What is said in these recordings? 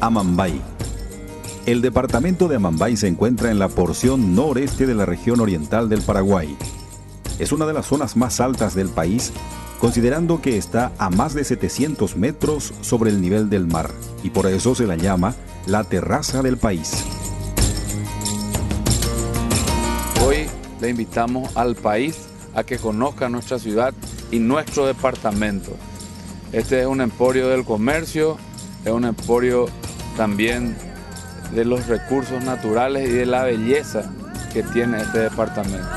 Amambay. El departamento de Amambay se encuentra en la porción noreste de la región oriental del Paraguay. Es una de las zonas más altas del país, considerando que está a más de 700 metros sobre el nivel del mar, y por eso se la llama la terraza del país. Hoy le invitamos al país a que conozca nuestra ciudad y nuestro departamento. Este es un emporio del comercio, es un emporio también de los recursos naturales y de la belleza que tiene este departamento.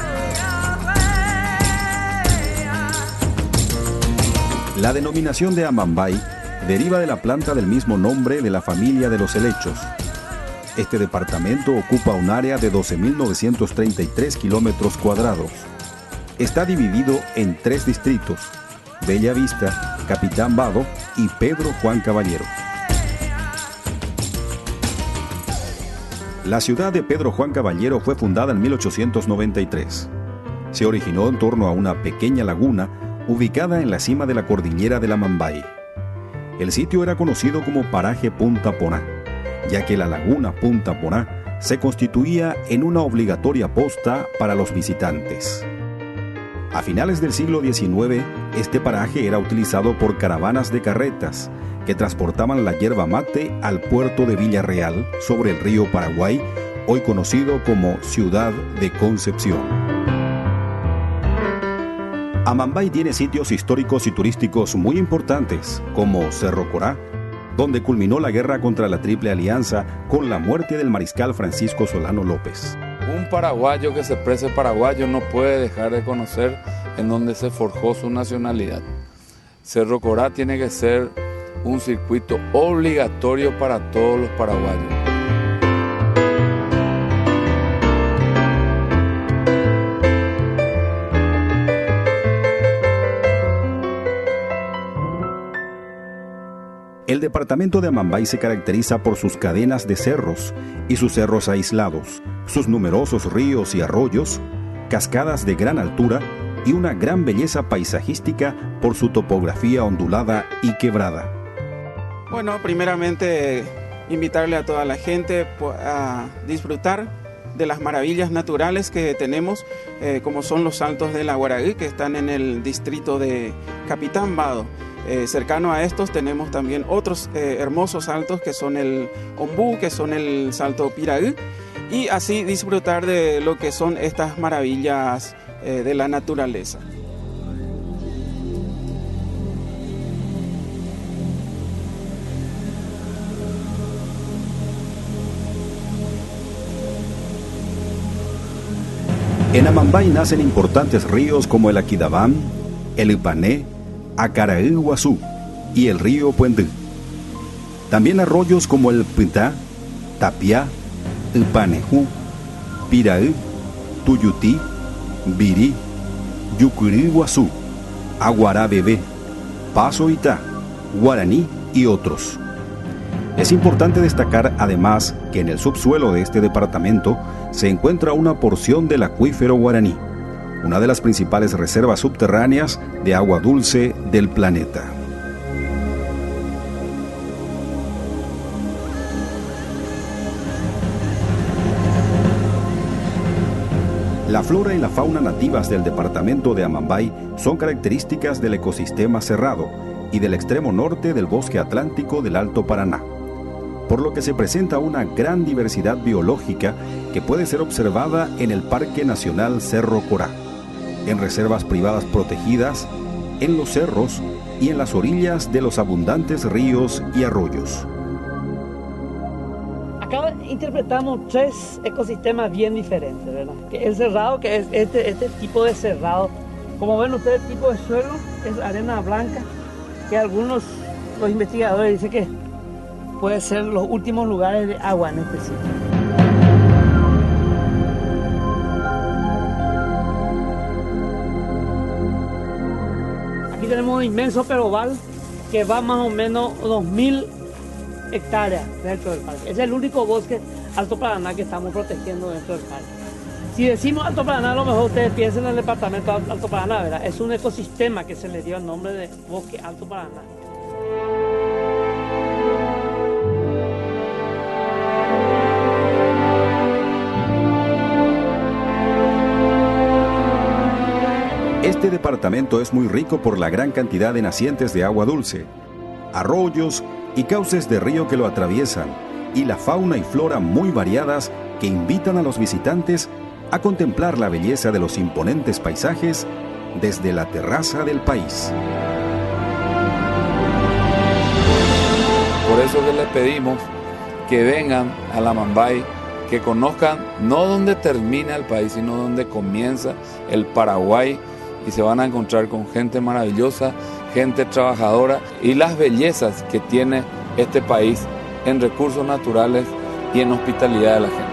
La denominación de Amambay deriva de la planta del mismo nombre de la familia de los helechos. Este departamento ocupa un área de 12.933 kilómetros cuadrados. Está dividido en 3 distritos: Bella Vista, Capitán Vado y Pedro Juan Caballero. La ciudad de Pedro Juan Caballero fue fundada en 1893. Se originó en torno a una pequeña laguna ubicada en la cima de la cordillera del Amambay. El sitio era conocido como Paraje Punta Poná, ya que la laguna Punta Poná se constituía en una obligatoria posta para los visitantes. A finales del siglo XIX, este paraje era utilizado por caravanas de carretas que transportaban la yerba mate al puerto de Villarreal sobre el río Paraguay, hoy conocido como Ciudad de Concepción. Amambay tiene sitios históricos y turísticos muy importantes, como Cerro Corá, donde culminó la guerra contra la Triple Alianza con la muerte del mariscal Francisco Solano López. Un paraguayo que se exprese paraguayo no puede dejar de conocer en donde se forjó su nacionalidad. Cerro Corá tiene que ser un circuito obligatorio para todos los paraguayos. El departamento de Amambay se caracteriza por sus cadenas de cerros y sus cerros aislados, sus numerosos ríos y arroyos, cascadas de gran altura y una gran belleza paisajística por su topografía ondulada y quebrada. Bueno, primeramente invitarle a toda la gente a disfrutar de las maravillas naturales que tenemos, como son los saltos de la Guaraí, que están en el distrito de Capitán Vado. Cercano a estos tenemos también otros hermosos saltos que son el Ombú, que son el salto Piraí, y así disfrutar de lo que son estas maravillas de la naturaleza. En Amambay nacen importantes ríos como el Aquidabán, el Ipané, Acaraí Guazú y el río Puendú. También arroyos como el Pintá, Tapiá, Ipanejú, Piraí, Tuyutí, Virí, Yucurí Guazú, Aguará Bebé, Paso Itá, Guaraní y otros. Es importante destacar además que en el subsuelo de este departamento se encuentra una porción del acuífero Guaraní, una de las principales reservas subterráneas de agua dulce del planeta. La flora y la fauna nativas del departamento de Amambay son características del ecosistema cerrado y del extremo norte del bosque atlántico del Alto Paraná, por lo que se presenta una gran diversidad biológica que puede ser observada en el Parque Nacional Cerro Corá, en reservas privadas protegidas, en los cerros y en las orillas de los abundantes ríos y arroyos. Acá interpretamos 3 ecosistemas bien diferentes, ¿verdad? Que el cerrado, que es este tipo de cerrado, como ven ustedes, el tipo de suelo es arena blanca, que los investigadores dicen que puede ser los últimos lugares de agua en este sitio. Aquí tenemos un inmenso perobal que va más o menos 2.000 hectáreas dentro del parque. Es el único bosque Alto Paraná que estamos protegiendo dentro del parque. Si decimos Alto Paraná, a lo mejor ustedes piensan en el departamento Alto Paraná, ¿verdad? Es un ecosistema que se le dio el nombre de Bosque Alto Paraná. Este departamento es muy rico por la gran cantidad de nacientes de agua dulce, arroyos y cauces de río que lo atraviesan, y la fauna y flora muy variadas que invitan a los visitantes a contemplar la belleza de los imponentes paisajes desde la terraza del país. Por eso que les pedimos que vengan a la Mambay, que conozcan no donde termina el país, sino donde comienza el Paraguay, y se van a encontrar con gente maravillosa, gente trabajadora y las bellezas que tiene este país en recursos naturales y en hospitalidad de la gente.